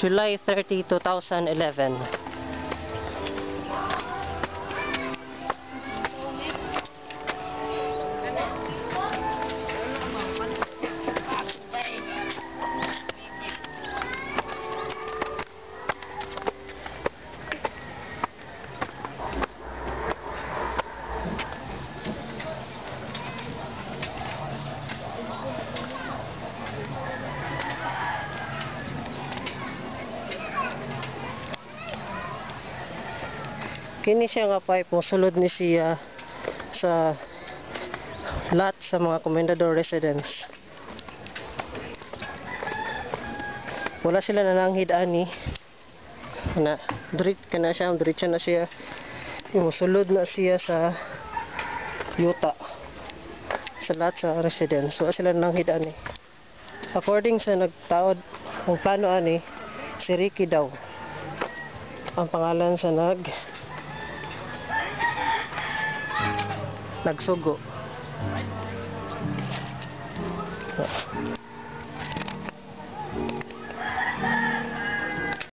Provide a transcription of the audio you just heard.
July 30, 2011. Kini siya nga pipe mo sulod ni siya sa lot sa mga Comendador residence. Wala sila nananghid ani. Na diretso na siya. Yung sulod na siya sa yuta sa lot sa residence. Wala sila nananghid ani. According sa nagtaod ang plano ani, si Ricky daw ang pangalan sa nagsugo.